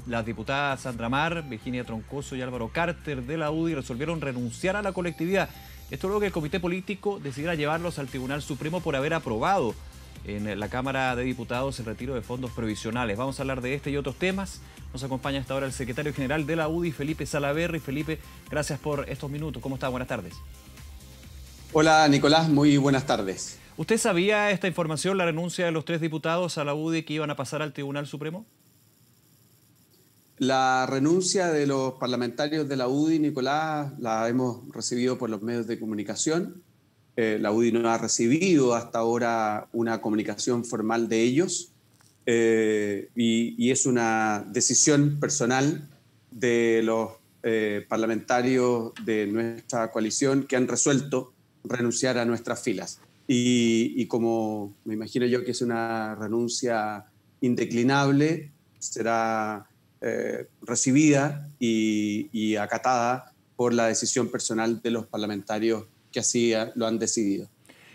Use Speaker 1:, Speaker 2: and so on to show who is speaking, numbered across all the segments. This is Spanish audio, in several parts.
Speaker 1: las diputadas Sandra Mar, Virginia Troncoso y Álvaro Carter de la UDI resolvieron renunciar a la colectividad. Esto luego que el Comité Político decidiera llevarlos al Tribunal Supremo por haber aprobado en la Cámara de Diputados el retiro de fondos provisionales. Vamos a hablar de este y otros temas. Nos acompaña hasta ahora el secretario general de la UDI, Felipe Salaverry. Felipe, gracias por estos minutos. ¿Cómo está? Buenas tardes.
Speaker 2: Hola Nicolás, muy buenas tardes.
Speaker 1: ¿Usted sabía esta información, la renuncia de los 3 diputados a la UDI que iban a pasar al Tribunal Supremo?
Speaker 2: La renuncia de los parlamentarios de la UDI, Nicolás, la hemos recibido por los medios de comunicación. La UDI no ha recibido hasta ahora una comunicación formal de ellos y es una decisión personal de los parlamentarios de nuestra coalición que han resuelto renunciar a nuestras filas. Y como me imagino yo que es una renuncia indeclinable, será recibida y acatada por la decisión personal de los parlamentarios que así lo han decidido.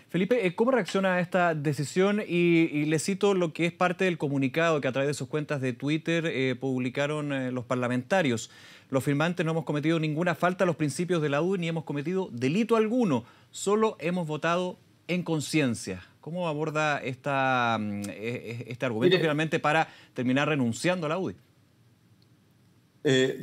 Speaker 1: Felipe, ¿cómo reacciona a esta decisión? Y le cito lo que es parte del comunicado que a través de sus cuentas de Twitter publicaron los parlamentarios. Los firmantes no hemos cometido ninguna falta a los principios de la UDI ni hemos cometido delito alguno. Solo hemos votado en conciencia. ¿Cómo aborda este argumento finalmente para terminar renunciando a la UDI?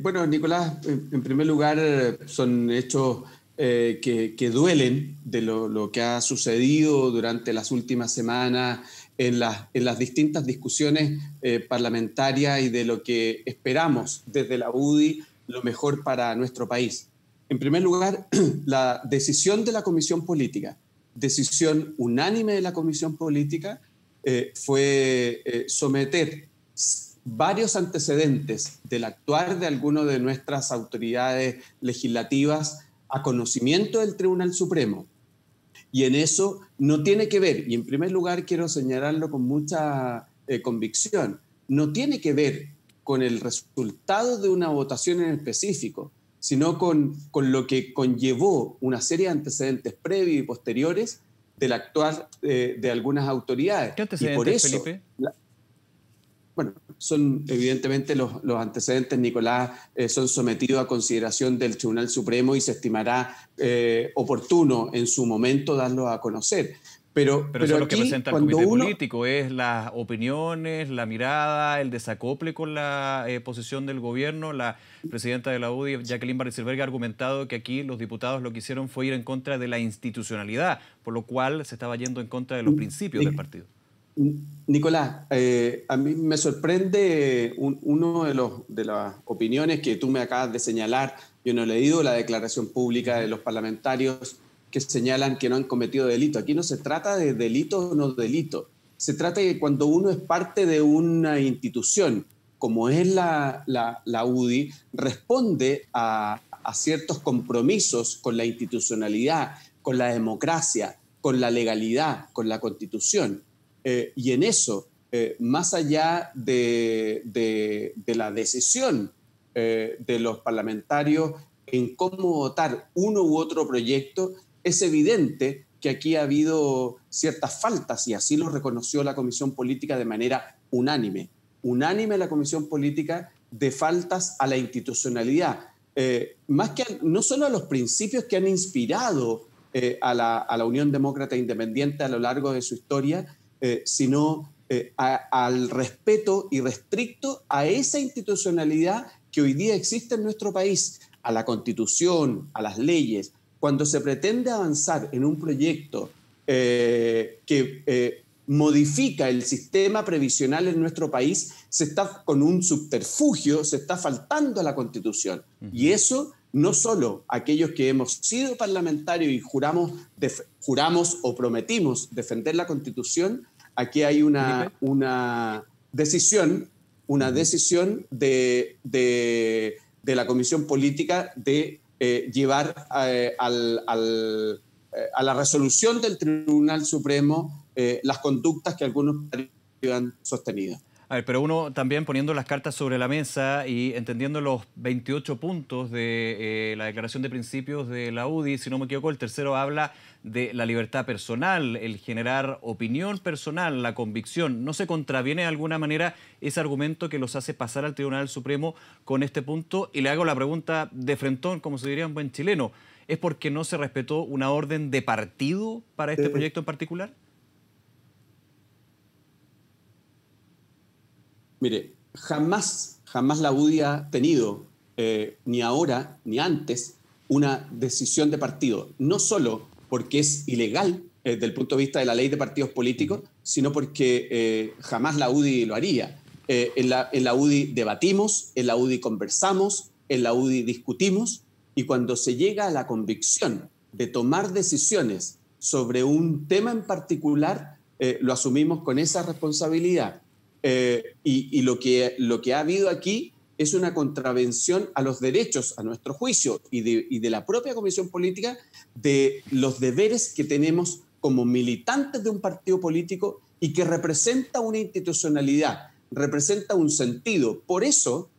Speaker 2: Bueno, Nicolás, en primer lugar son hechos que duelen de lo que ha sucedido durante las últimas semanas en las distintas discusiones parlamentarias y de lo que esperamos desde la UDI lo mejor para nuestro país. En primer lugar, la decisión de la Comisión Política, decisión unánime de la Comisión Política, fue someter varios antecedentes del actuar de algunas de nuestras autoridades legislativas a conocimiento del Tribunal Supremo. Y en eso no tiene que ver, y en primer lugar quiero señalarlo con mucha convicción, no tiene que ver con el resultado de una votación en específico, sino con lo que conllevó una serie de antecedentes previos y posteriores del actuar de algunas autoridades.
Speaker 1: ¿Qué antecedentes,
Speaker 2: y por eso,
Speaker 1: Felipe?
Speaker 2: Bueno, son evidentemente los antecedentes, Nicolás, son sometidos a consideración del Tribunal Supremo y se estimará oportuno en su momento darlos a conocer. Pero
Speaker 1: eso es lo que
Speaker 2: aquí,
Speaker 1: presenta el Comité Político, es las opiniones, la mirada, el desacople con la posición del gobierno. La presidenta de la UDI, Jacqueline Barrizelberg, ha argumentado que aquí los diputados lo que hicieron fue ir en contra de la institucionalidad, por lo cual se estaba yendo en contra de los principios del partido.
Speaker 2: Nicolás, a mí me sorprende uno de las opiniones que tú me acabas de señalar. Yo no he leído la declaración pública de los parlamentarios que señalan que no han cometido delito. Aquí no se trata de delito o no delito. Se trata de que cuando uno es parte de una institución, como es la UDI, responde a ciertos compromisos con la institucionalidad, con la democracia, con la legalidad, con la Constitución. Y en eso, más allá de la decisión de los parlamentarios en cómo votar uno u otro proyecto, es evidente que aquí ha habido ciertas faltas y así lo reconoció la Comisión Política de manera unánime. Unánime la Comisión Política de faltas a la institucionalidad, más que no solo a los principios que han inspirado a la Unión Demócrata Independiente a lo largo de su historia, sino al respeto irrestricto a esa institucionalidad que hoy día existe en nuestro país, a la Constitución, a las leyes. Cuando se pretende avanzar en un proyecto que modifica el sistema previsional en nuestro país, se está con un subterfugio, se está faltando a la Constitución. Y eso no solo aquellos que hemos sido parlamentarios y juramos o prometimos defender la Constitución. Aquí hay una decisión de la Comisión Política de llevar a la resolución del Tribunal Supremo las conductas que algunos han sostenido.
Speaker 1: A ver, pero uno también poniendo las cartas sobre la mesa y entendiendo los 28 puntos de la Declaración de Principios de la UDI, si no me equivoco, el tercero habla de la libertad personal, el generar opinión personal, la convicción. ¿No se contraviene de alguna manera ese argumento que los hace pasar al Tribunal Supremo con este punto? Y le hago la pregunta de frentón, como se diría en buen chileno. ¿Es porque no se respetó una orden de partido para este proyecto en particular?
Speaker 2: Mire, jamás la UDI ha tenido, ni ahora ni antes, una decisión de partido. No solo porque es ilegal desde el punto de vista de la ley de partidos políticos, sino porque jamás la UDI lo haría. En la UDI debatimos, en la UDI conversamos, en la UDI discutimos, y cuando se llega a la convicción de tomar decisiones sobre un tema en particular, lo asumimos con esa responsabilidad. Y lo que ha habido aquí es una contravención a los derechos, a nuestro juicio, y de la propia Comisión Política, de los deberes que tenemos como militantes de un partido político y que representa una institucionalidad, representa un sentido. Por eso,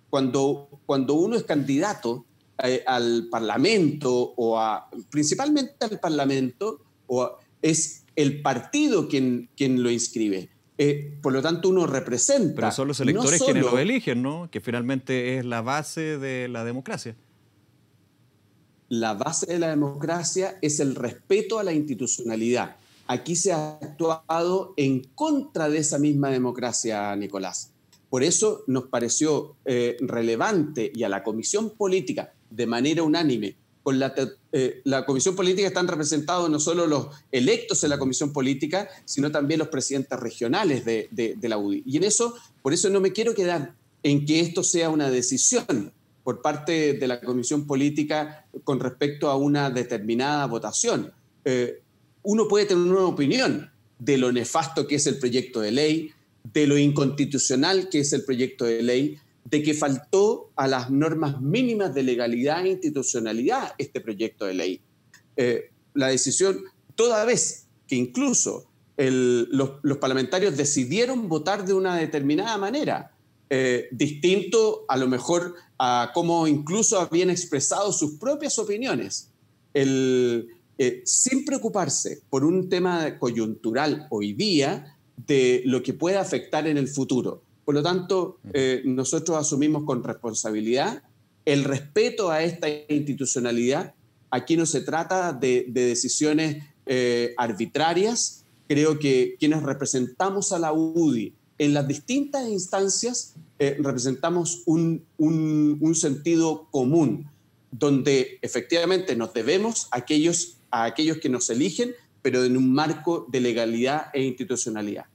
Speaker 2: cuando uno es candidato al Parlamento, principalmente al Parlamento, es el partido quien lo inscribe. Por lo tanto, uno representa...
Speaker 1: Pero son los electores quienes lo eligen, ¿no? Que finalmente es la base de la democracia.
Speaker 2: La base de la democracia es el respeto a la institucionalidad. Aquí se ha actuado en contra de esa misma democracia, Nicolás. Por eso nos pareció relevante, y a la Comisión Política, de manera unánime, con la Comisión Política están representados no solo los electos en la Comisión Política, sino también los presidentes regionales de la UDI. Y por eso no me quiero quedar en que esto sea una decisión por parte de la Comisión Política con respecto a una determinada votación. Uno puede tener una opinión de lo nefasto que es el proyecto de ley, de lo inconstitucional que es el proyecto de ley, de que faltó a las normas mínimas de legalidad e institucionalidad este proyecto de ley. La decisión, toda vez que incluso los parlamentarios decidieron votar de una determinada manera, distinto a lo mejor a cómo incluso habían expresado sus propias opiniones, sin preocuparse por un tema coyuntural hoy día de lo que pueda afectar en el futuro. Por lo tanto, nosotros asumimos con responsabilidad el respeto a esta institucionalidad. Aquí no se trata de decisiones arbitrarias. Creo que quienes representamos a la UDI en las distintas instancias representamos un sentido común, donde efectivamente nos debemos a aquellos que nos eligen, pero en un marco de legalidad e institucionalidad.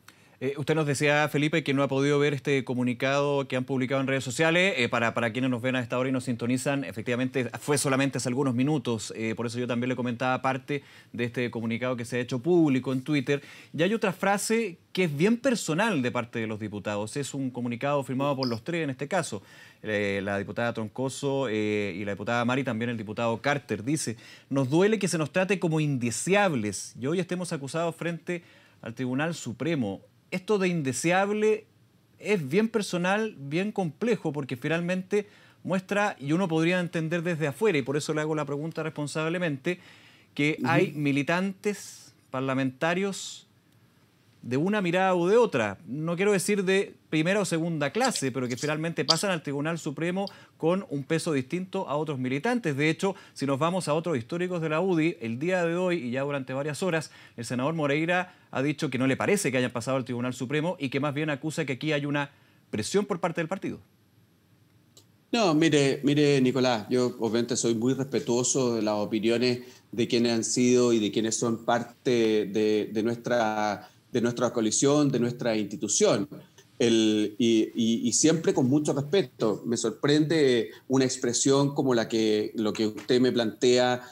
Speaker 1: Usted nos decía, Felipe, que no ha podido ver este comunicado que han publicado en redes sociales. Para quienes nos ven a esta hora y nos sintonizan, efectivamente fue solamente hace algunos minutos. Por eso yo también le comentaba parte de este comunicado que se ha hecho público en Twitter. Y hay otra frase que es bien personal de parte de los diputados. Es un comunicado firmado por los tres en este caso. La diputada Troncoso y la diputada Mari, también el diputado Carter. Dice: nos duele que se nos trate como indeseables y hoy estemos acusados frente al Tribunal Supremo. Esto de indeseable es bien personal, bien complejo, porque finalmente muestra, y uno podría entender desde afuera, y por eso le hago la pregunta responsablemente, que hay militantes parlamentarios de una mirada u de otra, no quiero decir de primera o segunda clase, pero que finalmente pasan al Tribunal Supremo con un peso distinto a otros militantes. De hecho, si nos vamos a otros históricos de la UDI, el día de hoy y ya durante varias horas, el senador Moreira ha dicho que no le parece que hayan pasado al Tribunal Supremo y que más bien acusa que aquí hay una presión por parte del partido.
Speaker 2: No, mire, Nicolás, yo obviamente soy muy respetuoso de las opiniones de quienes han sido y de quienes son parte de nuestra coalición, de nuestra institución. Y siempre con mucho respeto. Me sorprende una expresión como lo que usted me plantea,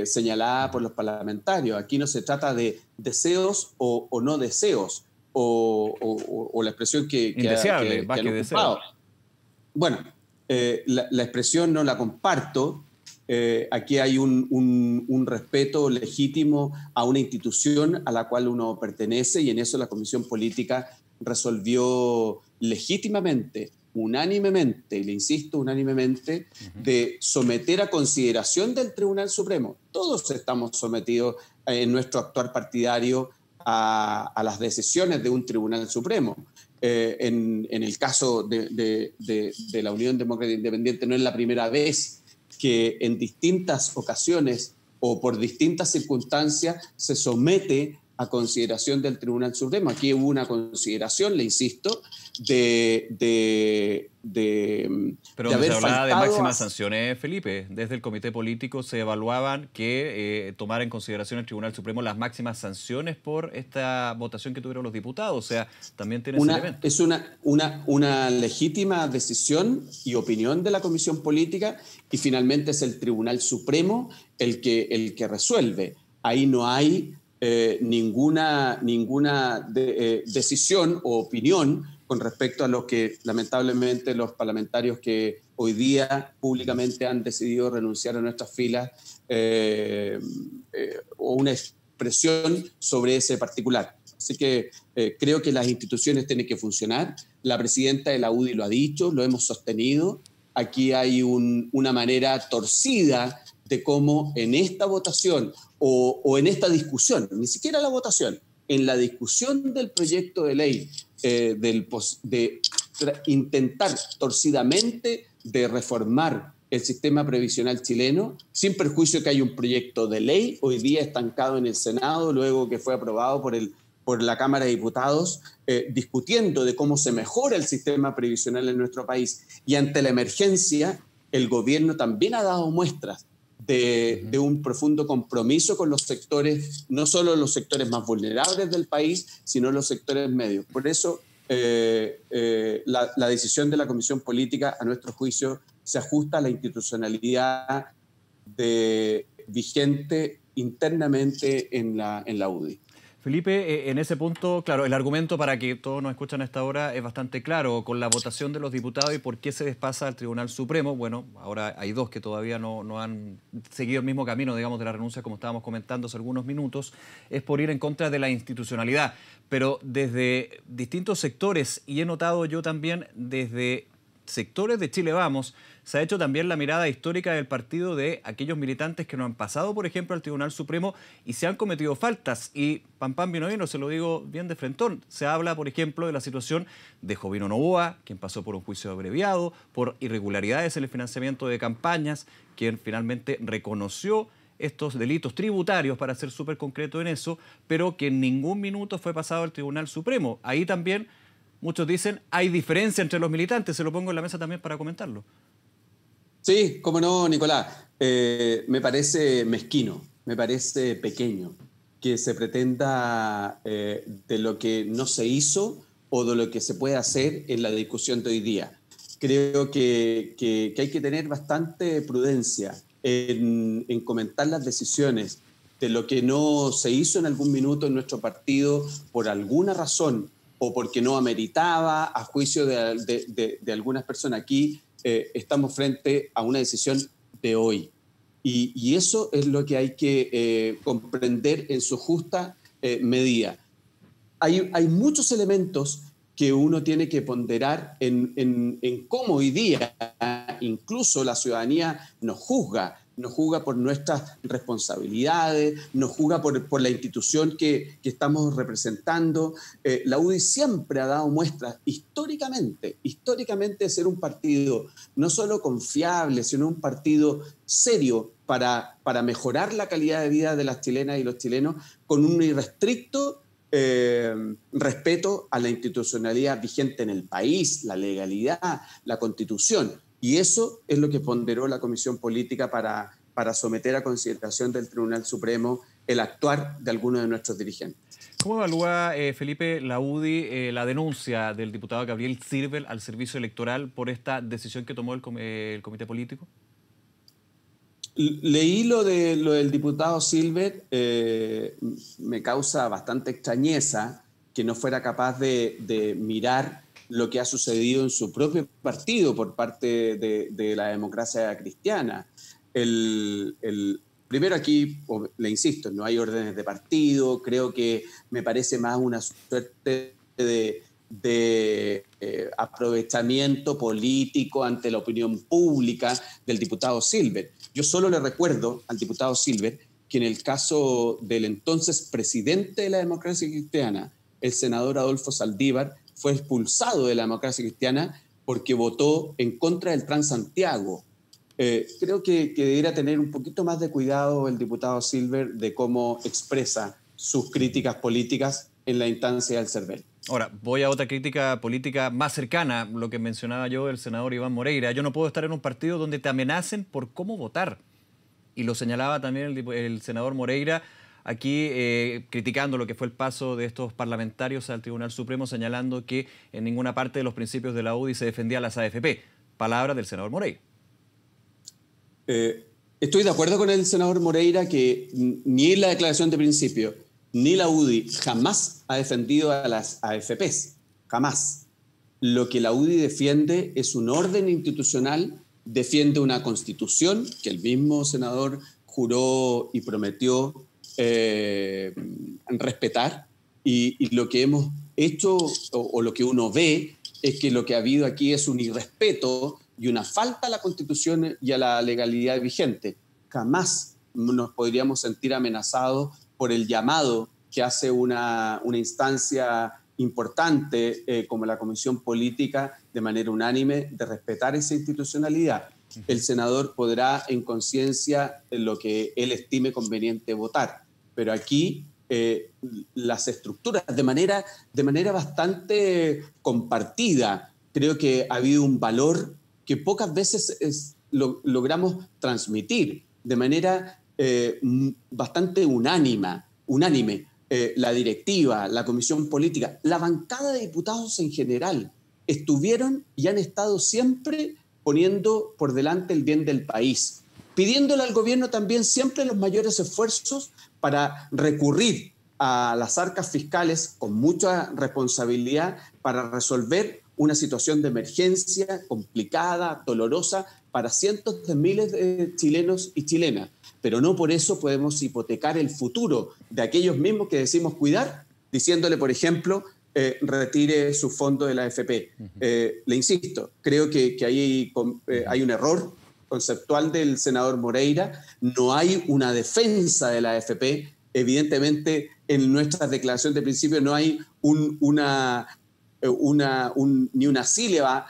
Speaker 2: señalada por los parlamentarios. Aquí no se trata de deseos o no deseos, o la expresión que
Speaker 1: indeseable,
Speaker 2: han ocupado. Bueno, la expresión no la comparto. Aquí hay un respeto legítimo a una institución a la cual uno pertenece, y en eso la Comisión Política resolvió legítimamente, unánimemente, y le insisto, unánimemente, de someter a consideración del Tribunal Supremo. Todos estamos sometidos en nuestro actuar partidario a las decisiones de un Tribunal Supremo. En el caso de la Unión Demócrata Independiente no es la primera vez que en distintas ocasiones o por distintas circunstancias se somete a consideración del Tribunal Supremo. Aquí hubo una consideración, le insisto,
Speaker 1: Pero donde se hablaba de máximas sanciones, Felipe, desde el comité político se evaluaban que tomara en consideración el Tribunal Supremo las máximas sanciones por esta votación que tuvieron los diputados. O sea, también tiene ese elemento.
Speaker 2: Es una legítima decisión y opinión de la Comisión Política, y finalmente es el Tribunal Supremo el que resuelve. Ahí no hay ninguna decisión o opinión con respecto a lo que lamentablemente los parlamentarios que hoy día públicamente han decidido renunciar a nuestras filas o una expresión sobre ese particular. Así que creo que las instituciones tienen que funcionar. La presidenta de la UDI lo ha dicho, lo hemos sostenido. Aquí hay una manera torcida de cómo en esta votación o en esta discusión, ni siquiera la votación, en la discusión del proyecto de ley, de intentar torcidamente de reformar el sistema previsional chileno, sin perjuicio que hay un proyecto de ley hoy día estancado en el Senado, luego que fue aprobado por la Cámara de Diputados, discutiendo de cómo se mejora el sistema previsional en nuestro país. Y ante la emergencia, el gobierno también ha dado muestras de un profundo compromiso con los sectores, no solo los sectores más vulnerables del país, sino los sectores medios. Por eso la decisión de la Comisión Política, a nuestro juicio, se ajusta a la institucionalidad vigente internamente en la UDI.
Speaker 1: Felipe, en ese punto, claro, el argumento para que todos nos escuchan a esta hora es bastante claro, con la votación de los diputados y por qué se despasa al Tribunal Supremo. Bueno, ahora hay dos que todavía no han seguido el mismo camino, digamos, de la renuncia, como estábamos comentando hace algunos minutos, es por ir en contra de la institucionalidad. Pero desde distintos sectores, y he notado yo también desde sectores de Chile Vamos, se ha hecho también la mirada histórica del partido de aquellos militantes que no han pasado, por ejemplo, al Tribunal Supremo y se han cometido faltas. Y pam pam vino vino, se lo digo bien de frentón. Se habla, por ejemplo, de la situación de Jovino Novoa, quien pasó por un juicio abreviado, por irregularidades en el financiamiento de campañas, quien finalmente reconoció estos delitos tributarios, para ser súper concreto en eso, pero que en ningún minuto fue pasado al Tribunal Supremo. Ahí también muchos dicen hay diferencia entre los militantes. Se lo pongo en la mesa también para comentarlo.
Speaker 2: Sí, cómo no, Nicolás. Me parece mezquino, me parece pequeño que se pretenda de lo que no se hizo o de lo que se puede hacer en la discusión de hoy día. Creo que hay que tener bastante prudencia en comentar las decisiones de lo que no se hizo en algún minuto en nuestro partido por alguna razón o porque no ameritaba, a juicio de algunas personas. Aquí estamos frente a una decisión de hoy. Y eso es lo que hay que comprender en su justa medida. Hay muchos elementos que uno tiene que ponderar en cómo hoy día incluso la ciudadanía nos juzga por nuestras responsabilidades, nos juzga por la institución que estamos representando. La UDI siempre ha dado muestras históricamente de ser un partido no solo confiable, sino un partido serio para mejorar la calidad de vida de las chilenas y los chilenos, con un irrestricto respeto a la institucionalidad vigente en el país, la legalidad, la Constitución. Y eso es lo que ponderó la Comisión Política para someter a consideración del Tribunal Supremo el actuar de algunos de nuestros dirigentes.
Speaker 1: ¿Cómo evalúa, Felipe, la UDI la denuncia del diputado Gabriel Silver al Servicio Electoral por esta decisión que tomó el Comité Político?
Speaker 2: Leí lo del diputado Silver, me causa bastante extrañeza que no fuera capaz de mirar lo que ha sucedido en su propio partido por parte de la democracia cristiana. Primero aquí, le insisto, no hay órdenes de partido, creo que me parece más una suerte de de aprovechamiento político ante la opinión pública del diputado Silver. Yo solo le recuerdo al diputado Silver que en el caso del entonces presidente de la Democracia Cristiana, el senador Adolfo Saldívar, fue expulsado de la Democracia Cristiana porque votó en contra del Transantiago. Creo que debería tener un poquito más de cuidado el diputado Silver de cómo expresa sus críticas políticas en la instancia del CERVEL.
Speaker 1: Ahora, voy a otra crítica política más cercana, lo que mencionaba yo del senador Iván Moreira. Yo no puedo estar en un partido donde te amenacen por cómo votar. Y lo señalaba también el senador Moreira, aquí criticando lo que fue el paso de estos parlamentarios al Tribunal Supremo, señalando que en ninguna parte de los principios de la UDI se defendía a las AFP. Palabras del senador Moreira.
Speaker 2: Estoy de acuerdo con el senador Moreira que ni la declaración de principio ni la UDI jamás ha defendido a las AFPs, jamás. Lo que la UDI defiende es un orden institucional, defiende una constitución que el mismo senador juró y prometió respetar, y lo que hemos hecho o lo que uno ve es que lo que ha habido aquí es un irrespeto y una falta a la Constitución y a la legalidad vigente. Jamás nos podríamos sentir amenazados por el llamado que hace una instancia importante como la Comisión Política de manera unánime de respetar esa institucionalidad. El senador podrá en conciencia lo que él estime conveniente votar, pero aquí las estructuras de manera bastante compartida, creo que ha habido un valor que pocas veces logramos transmitir de manera bastante unánime. La directiva, la comisión política, la bancada de diputados en general estuvieron y han estado siempre poniendo por delante el bien del país, pidiéndole al gobierno también siempre los mayores esfuerzos para recurrir a las arcas fiscales con mucha responsabilidad para resolver una situación de emergencia complicada, dolorosa para cientos de miles de chilenos y chilenas. Pero no por eso podemos hipotecar el futuro de aquellos mismos que decimos cuidar, diciéndole, por ejemplo, retire su fondo de la AFP. Le insisto, creo que hay un error conceptual del senador Moreira, no hay una defensa de la AFP, evidentemente en nuestra declaración de principio no hay ni una sílaba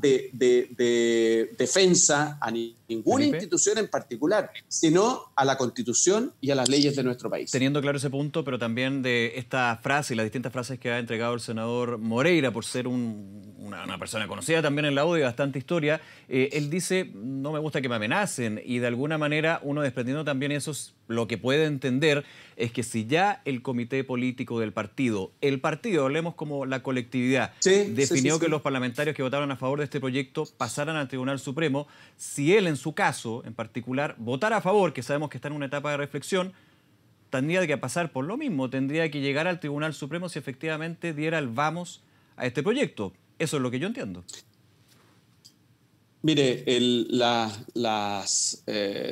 Speaker 2: de defensa a ninguna institución en particular, sino a la Constitución y a las leyes de nuestro país.
Speaker 1: Teniendo claro ese punto, pero también de esta frase y las distintas frases que ha entregado el senador Moreira por ser una persona conocida también en la UDI, bastante historia, él dice, no me gusta que me amenacen, y de alguna manera uno desprendiendo también eso, lo que puede entender es que si ya el comité político del partido, hablemos como la colectividad, definió que los parlamentarios que votaron a favor de este proyecto pasaran al Tribunal Supremo, si él en su caso en particular votara a favor, que sabemos que está en una etapa de reflexión, tendría que pasar por lo mismo, tendría que llegar al Tribunal Supremo si efectivamente diera el vamos a este proyecto. Eso es lo que yo entiendo.
Speaker 2: Mire, las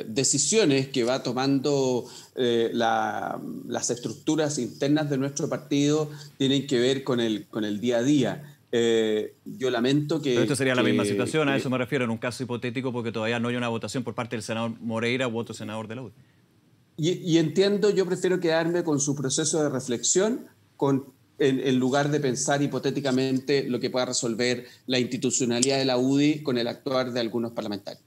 Speaker 2: decisiones que va tomando las estructuras internas de nuestro partido tienen que ver con el día a día. Yo lamento que...
Speaker 1: Pero esto sería la misma situación, a eso me refiero, en un caso hipotético, porque todavía no hay una votación por parte del senador Moreira u otro senador de la UDI.
Speaker 2: Y entiendo, yo prefiero quedarme con su proceso de reflexión, en lugar de pensar hipotéticamente lo que pueda resolver la institucionalidad de la UDI con el actuar de algunos parlamentarios.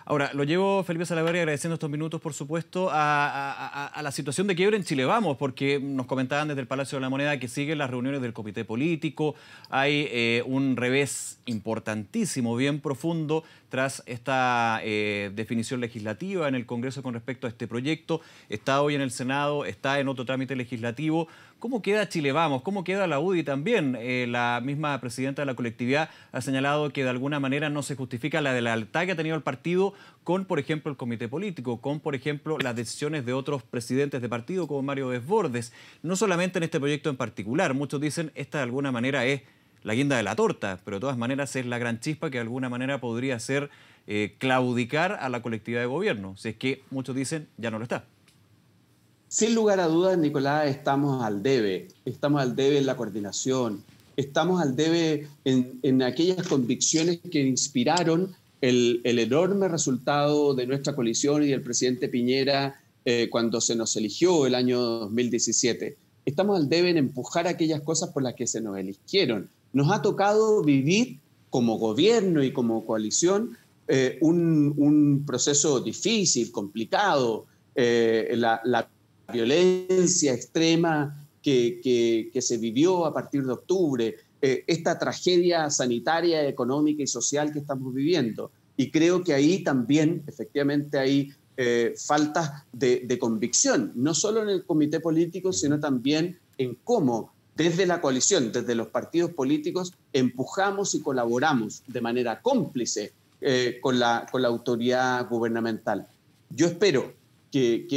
Speaker 1: Ahora, lo llevo, Felipe Salaverry, agradeciendo estos minutos, por supuesto, a la situación de quiebre en Chile Vamos, porque nos comentaban desde el Palacio de la Moneda que siguen las reuniones del comité político, hay un revés importantísimo, bien profundo, tras esta definición legislativa en el Congreso con respecto a este proyecto, está hoy en el Senado, está en otro trámite legislativo. ¿Cómo queda Chile Vamos? ¿Cómo queda la UDI también? La misma presidenta de la colectividad ha señalado que de alguna manera no se justifica la lealtad que ha tenido el partido con, por ejemplo, el comité político, con, por ejemplo, las decisiones de otros presidentes de partido como Mario Desbordes. No solamente en este proyecto en particular, muchos dicen esta de alguna manera es la guinda de la torta, pero de todas maneras es la gran chispa que de alguna manera podría hacer claudicar a la colectividad de gobierno. Si es que muchos dicen ya no lo está.
Speaker 2: Sin lugar a dudas, Nicolás, estamos al debe en la coordinación, estamos al debe en aquellas convicciones que inspiraron el enorme resultado de nuestra coalición y del presidente Piñera cuando se nos eligió el año 2017. Estamos al debe en empujar aquellas cosas por las que se nos eligieron. Nos ha tocado vivir como gobierno y como coalición un proceso difícil, complicado, la violencia extrema que se vivió a partir de octubre, esta tragedia sanitaria, económica y social que estamos viviendo. Y creo que ahí también, efectivamente, hay faltas de convicción, no solo en el comité político, sino también en cómo desde la coalición, desde los partidos políticos, empujamos y colaboramos de manera cómplice con la autoridad gubernamental. Yo espero que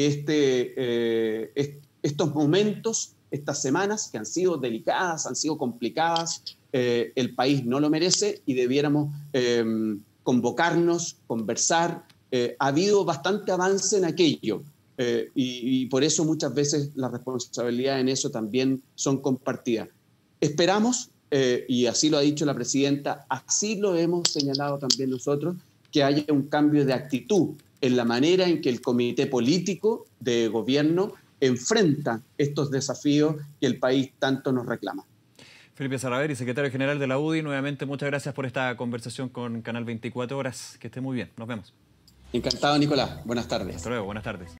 Speaker 2: estos momentos, estas semanas que han sido delicadas, han sido complicadas, el país no lo merece y debiéramos convocarnos, conversar. Ha habido bastante avance en aquello y por eso muchas veces la responsabilidad en eso también son compartidas. Esperamos, y así lo ha dicho la presidenta, así lo hemos señalado también nosotros, que haya un cambio de actitud en la manera en que el comité político de gobierno enfrenta estos desafíos que el país tanto nos reclama.
Speaker 1: Felipe Sarraveri, secretario general de la UDI, nuevamente muchas gracias por esta conversación con Canal 24 Horas. Que esté muy bien, nos vemos.
Speaker 2: Encantado, Nicolás. Buenas tardes.
Speaker 1: Hasta luego, buenas tardes.